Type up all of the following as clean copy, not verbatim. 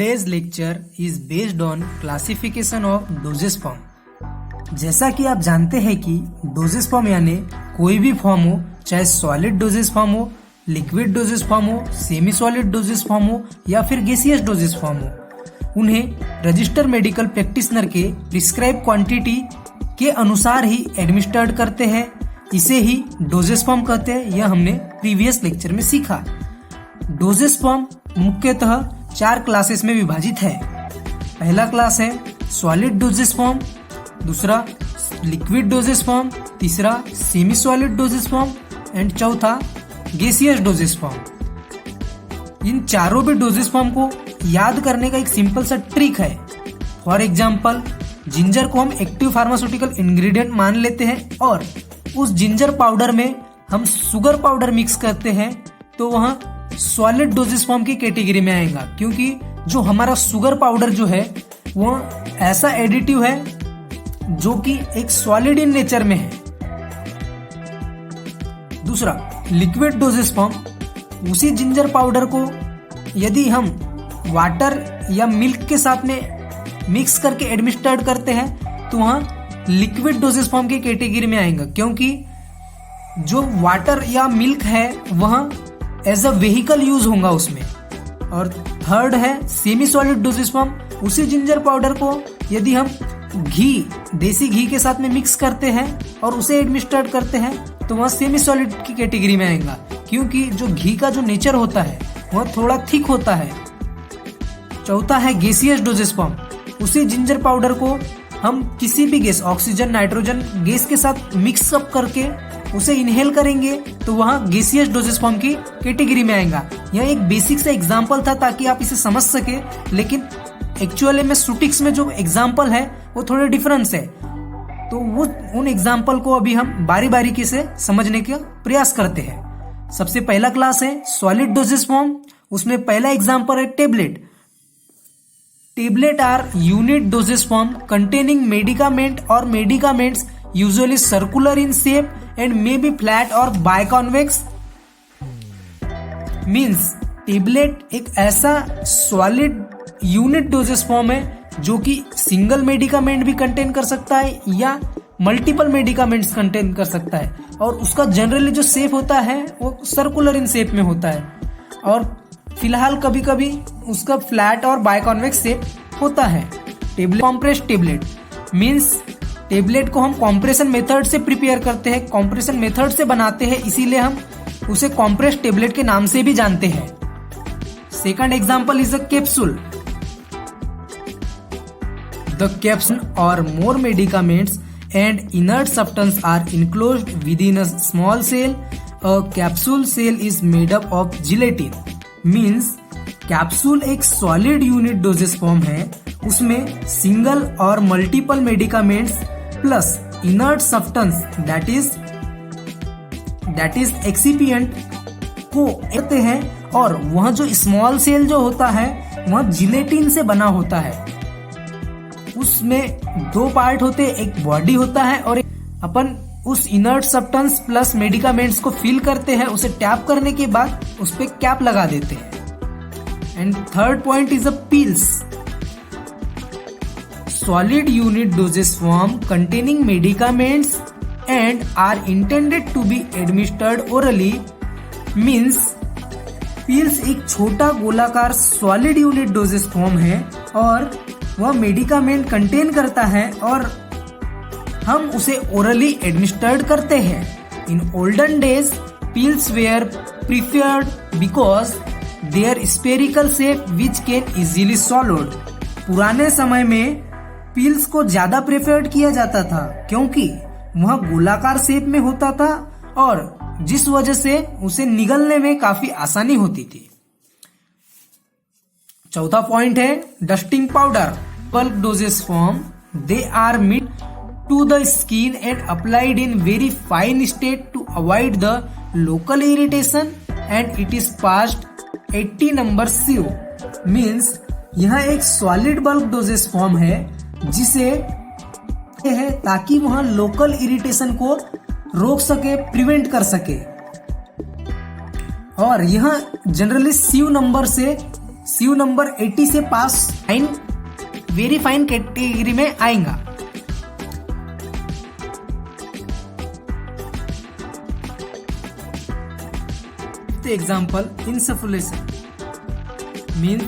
Today's lecture is based on classification of dosage form। जैसा कि आप जानते हैं कि डोजेस फॉर्म यानी कोई भी फॉर्म हो, चाहे सॉलिड डोजेस फॉर्म हो, लिक्विड डोजेस फॉर्म हो, सेमी सॉलिड डोजेस फॉर्म हो या फिर गैसियस डोजेस फॉर्म हो, उन्हें रजिस्टर मेडिकल प्रैक्टिशनर के प्रिस्क्राइब क्वांटिटी के अनुसार ही एडमिनिस्टर्ड करते हैं। इसे ही डोजेस फॉर्म कहते हैं। यह हमने प्रीवियस लेक्चर में सीखा। डोजेस फॉर्म मुख्यतः 4 क्लासेस में विभाजित है। पहला क्लास है सॉलिड डोजेस फॉर्म, दूसरा लिक्विड डोजेस फॉर्म, तीसरा semi solid doses form and चौथा गैसियस डोजेस फॉर्म। इन चारों भी डोजेस फॉर्म को याद करने का एक सिंपल सा ट्रिक है। फॉर एग्जाम्पल, जिंजर को हम एक्टिव फार्मास्यूटिकल इंग्रेडिएंट मान लेते हैं और उस जिंजर पाउडर में हम शुगर पाउडर मिक्स करते हैं तो वह सॉलिड डोजेस फॉर्म की कैटेगरी में आएगा, क्योंकि जो हमारा शुगर पाउडर जो है वह ऐसा एडिटिव है जो कि एक सॉलिड इन नेचर में है। दूसरा लिक्विड डोजेस फॉर्म, उसी जिंजर पाउडर को यदि हम वाटर या मिल्क के साथ में मिक्स करके एडमिनिस्टर्ड करते हैं तो वह लिक्विड डोजेस फॉर्म की कैटेगरी में आएगा, क्योंकि जो वाटर या मिल्क है वह एज अ व्हीकल यूज होगा उसमें। और थर्ड है सेमी सॉलिड डोजेस फॉर्म, उसी जिंजर पाउडर को यदि हम घी, देसी घी के साथ में मिक्स करते हैं और उसे एडमिनिस्टर्ड करते हैं तो वह सेमी सॉलिड की कैटेगरी में आएगा, क्योंकि जो घी का जो नेचर होता है वह थोड़ा थिक होता है। चौथा है गैसियस डोजेस फॉर्म, उसी जिंजर पाउडर को हम किसी भी गैस, ऑक्सीजन, नाइट्रोजन गैस के साथ मिक्स अप करके उसे इनहेल करेंगे तो वह गैसियस डोजेस फॉर्म की कैटेगरी में आएगा। यह एक बेसिक सा एग्जांपल था ताकि आप इसे समझ सके, लेकिन एक्चुअली में सुटिक्स में जो एग्जाम्पल है वो थोड़े डिफरेंस है। तो वो उन एग्जाम्पल को अभी हम बारी बारीकी से समझने का प्रयास करते हैं। सबसे पहला क्लास है सॉलिड डोजेस फॉर्म, उसमें पहला एग्जाम्पल है tablet. Tablet are unit doses form containing medicament or medicaments usually circular in shape and may be flat or biconvex. Means tablet एक ऐसा सॉलिड यूनिट डोजेस फॉर्म है जो कि single medicament भी contain कर सकता है या मल्टीपल मेडिकामेंट्स कंटेन कर सकता है, और उसका जनरली जो शेप होता है वो सर्कुलर इन शेप में होता है, और फिलहाल कभी कभी उसका फ्लैट और बाइकॉन्वेक्स शेप होता है। Tablet compress tablet means tablet को हम कॉम्प्रेशन मेथड से प्रिपेयर करते हैं, कॉम्प्रेशन मेथड से बनाते हैं, इसीलिए हम उसे कॉम्प्रेस टेबलेट के नाम से भी जानते हैं। Second example is a capsule. The capsule or more medicaments and inert substance are enclosed within a small cell. A capsule cell is made up of gelatin. Means capsule एक solid unit doses form है, उसमें single और multiple medicaments plus inert substance that is excipient को करते हैं, और वह जो स्मॉल सेल जो होता है वह जिलेटिन से बना होता है। उसमें 2 पार्ट होते हैं, एक बॉडी होता है और अपन उस इनर्ट सब्सटेंस प्लस मेडिकामेंट्स को फिल करते हैं, उसे टैप करने के बाद उस पे कैप लगा देते हैं। And third point is a pills. Solid unit doses form containing medicaments and are intended to be administered orally. Means pills एक छोटा गोलाकार सॉलिड यूनिट डोजेस फॉर्म है और वह मेडिकामेंट कंटेन करता है और हम उसे ओरली एडमिनिस्टर्ड करते हैं। In olden days pills were preferred because their spherical shape which can easily swallowed. पुराने समय में पिल्स को ज्यादा प्रेफर्ड किया जाता था क्योंकि वह गोलाकार शेप में होता था और जिस वजह से उसे निगलने में काफी आसानी होती थी। चौथा पॉइंट है dusting powder. Bulk doses form, they are meant to the skin and applied in very fine state to avoid the local irritation and it is passed 80 number sieve. Means यह एक सॉलिड बल्क डोजेस फॉर्म है जिसे है ताकि वह local irritation को रोक सके, प्रिवेंट कर सके, और यह जनरली सीव नंबर से सीयू नंबर 80 से पास फाइन, वेरी फाइन कैटेगरी में आएगा। Example, insufflation means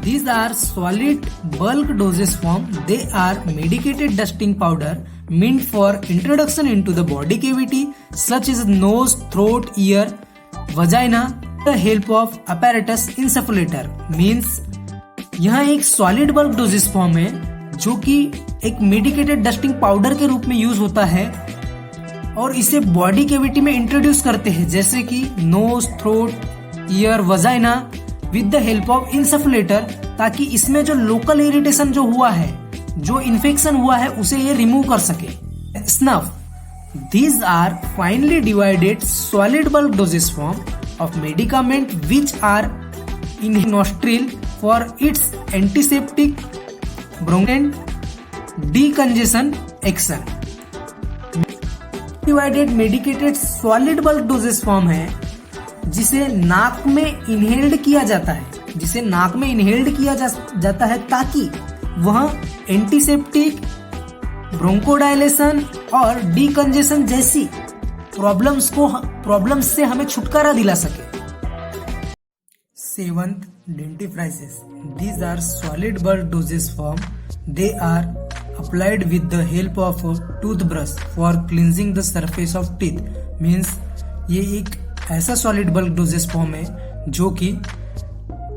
these are solid bulk dosage form. They are medicated dusting powder meant for introduction into the body cavity such as nose, throat, ear, vagina. The help of apparatus insufflator means यहाँ एक solid bulk dosage form है जो कि एक medicated dusting powder के रूप में use होता है और इसे बॉडी कैविटी में इंट्रोड्यूस करते हैं, जैसे कि nose, throat, ear, vagina with the help of insufflator, ताकि इसमें जो लोकल इरिटेशन जो हुआ है, जो इन्फेक्शन हुआ है, उसे ये रिमूव कर सके। Snuff, these are finely divided solid bulk doses form of medicament which are in nostril for its antiseptic bronchant decongestion action. Divided medicated solid bulk doses form है जिसे नाक में इनहेल्ड किया जाता है, जाता है ताकि वह एंटीसेप्टिक, ब्रोंकोडायलेशन और डीकंजेशन जैसी प्रॉब्लम्स से हमें छुटकारा दिला सके। 7th, dentifrices. These are solid bulk dosage form. They are applied with the help of a toothbrush for cleansing the surface of teeth. Means ये एक ऐसा solid bulk dosage form है जो कि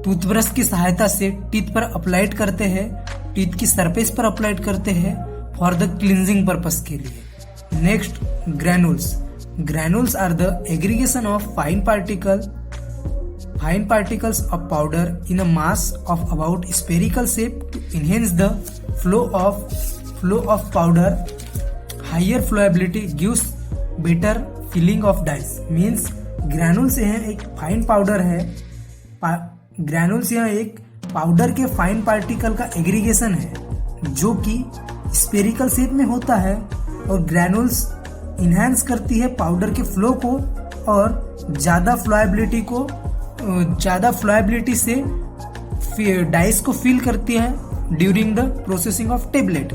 टूथब्रश की सहायता से टीथ पर अप्लाइड करते हैं, टीथ की सरफेस पर अप्लाइड करते हैं फॉर द क्लींजिंग पर्पस के लिए। Next, granules. Granules are the aggregation of fine particles of powder in a mass of about spherical shape to enhance the flow of powder. Higher flowability gives better filling of dyes. Means granules यह एक fine powder है, granules यह एक powder के fine particle का aggregation है जो कि स्फेरिकल शेप में होता है और ग्रैनुल्स इनहेंस करती है पाउडर के फ्लो को और ज्यादा फ्लोएबिलिटी से डाइस को फिल करती है during the processing of tablet.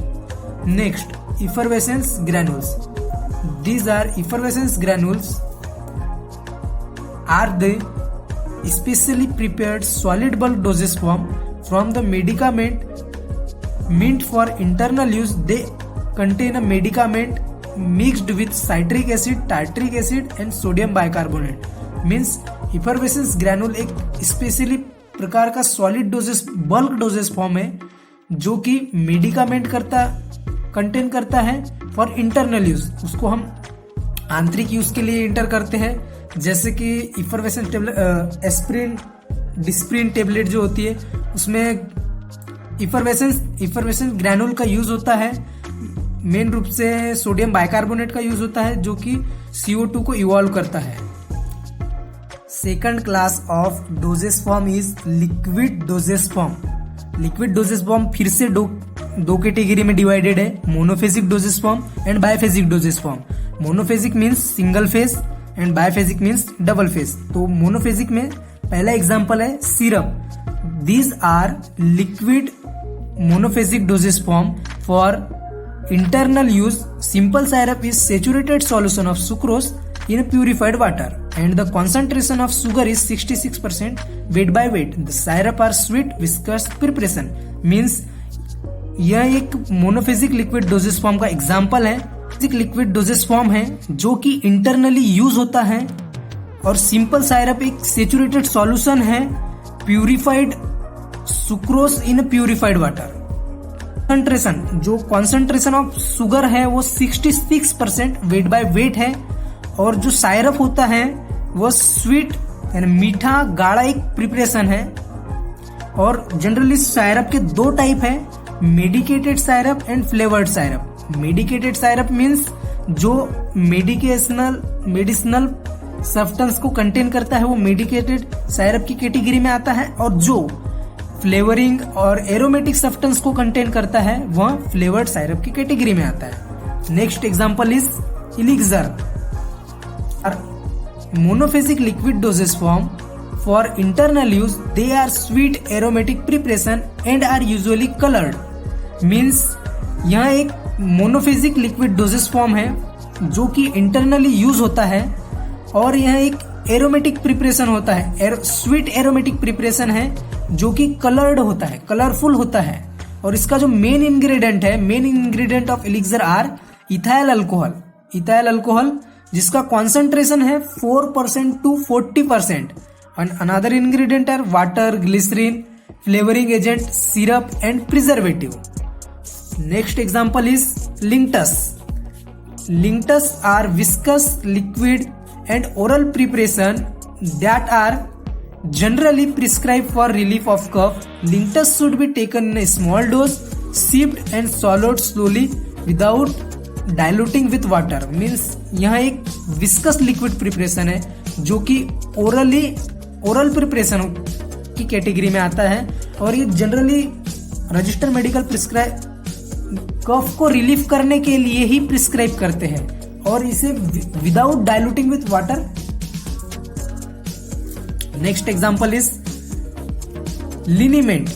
Next, effervescence granules. These are effervescence granules are the specially prepared solid bulk dosage form from the medicament meant for internal use. They contain a medicament mixed with citric acid, tartaric acid and sodium bicarbonate. Means effervescence granule एक specially प्रकार का solid doses bulk doses form है जो कि medicament contain करता है for internal use. उसको हम आंतरिक यूज के लिए इंटर करते हैं, जैसे कि effervescence tablet, aspirin, Disprin tablet जो होती है उसमें इफरवेसेंस ग्रैनुल का यूज होता है. मेन रूप से सोडियम बाइकार्बोनेट का यूज होता है जो कि CO2 को इवॉल्व करता है. Second class of doses form is liquid doses form. Liquid doses form फिर से दो कैटेगरी में डिवाइडेड है, monophasic doses form and biphasic doses form. Monophasic means single phase and biphasic means double phase. तो monophasic में पहला example है syrup. These are liquid monophasic doses form for internal use. Simple syrup is saturated solution of sucrose in purified water and the concentration of sugar is 66% weight by weight. The syrup are sweet viscous preparation. Means यह एक monophasic liquid doses form का example है. Liquid doses form है जो कि internally use होता है और सिंपल साइरप एक सेचुरेटेड सॉल्यूशन है प्यूरिफाइड सुक्रोज इन प्यूरिफाइड वाटर. जो कॉन्सेंट्रेशन ऑफ शुगर है वो 66% वेट बाय वेट है और जो साइरप होता है वो स्वीट यानी मीठा गाढ़ा एक प्रिपरेशन है. और जनरली साइरप के दो टाइप है, medicated syrup and flavoured syrup. Medicated syrup means जो मेडिसिनल सब्सटेंस को कंटेन करता है वो मेडिकेटेड साइरप की कैटेगरी में आता है और जो फ्लेवरिंग और एरोमेटिक सब्सटेंस को कंटेन करता है वह फ्लेवर्ड साइरप की कैटेगरी में आता है. Next example is elixir. Monophasic liquid doses form For internal use, they are sweet aromatic preparation and are usually colored. Means यह एक मोनोफेजिक लिक्विड डोजेस फॉर्म है जो कि इंटरनली यूज होता है और यह एक एरोमेटिक प्रिपरेशन होता है, स्वीट एरोमेटिक प्रिपरेशन है जो कि कलर्ड होता है, कलरफुल होता है। और इसका जो मेन इंग्रेडिएंट है, main ingredient of elixir are ethyl alcohol, ethyl alcohol जिसका कॉन्सेंट्रेशन है 4% to 40%। and another ingredient are water, glycerin, flavoring agent, syrup and preservative. Next example is linctus. Linctus are viscous liquid and oral preparation that are generally prescribed for relief of cough. Linctus should be taken in a small dose, sipped and swallowed slowly without diluting with water. Means यह एक viscous liquid preparation है जो कि oral preparation की category में आता है और ये जनरली रजिस्टर्ड मेडिकल प्रिस्क्राइब कफ को रिलीफ करने के लिए ही प्रिस्क्राइब करते हैं और इसे without diluting with water. Next example is liniment,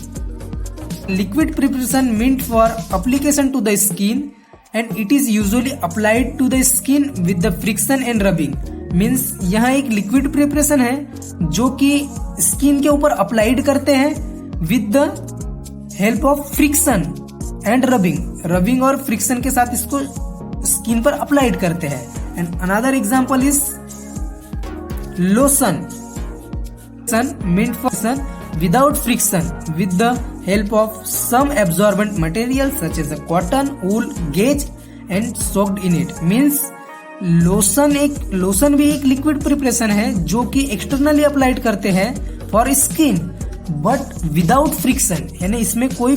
liquid preparation meant for application to the skin and it is usually applied to the skin with the friction and rubbing. Means यह एक liquid preparation है जो कि skin के ऊपर applied करते हैं with the help of friction and rubbing और फ्रिक्शन के साथ इसको स्किन पर अप्लाइड करते हैं। And another example is lotion, meant for without friction with the help of some absorbent material such as a cotton, wool, gauze and soaked in it. Means lotion भी एक liquid preparation है जो कि externally applied करते हैं for skin but without friction, यानी इसमें कोई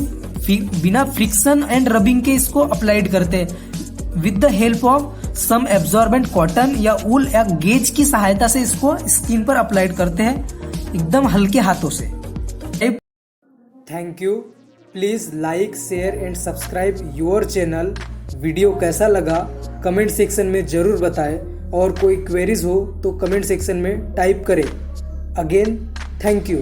बिना फ्रिक्शन एंड रबिंग के इसको अप्लाइड करते हैं with the help of some absorbent cotton या वूल या गेज की सहायता से इसको स्किन पर अप्लाइड करते हैं एकदम हल्के हाथों से। Thank you. Please like, share and subscribe your channel. Video कैसा लगा कमेंट सेक्शन में जरूर बताएं और कोई क्वेरीज हो तो कमेंट सेक्शन में टाइप करें। Again thank you.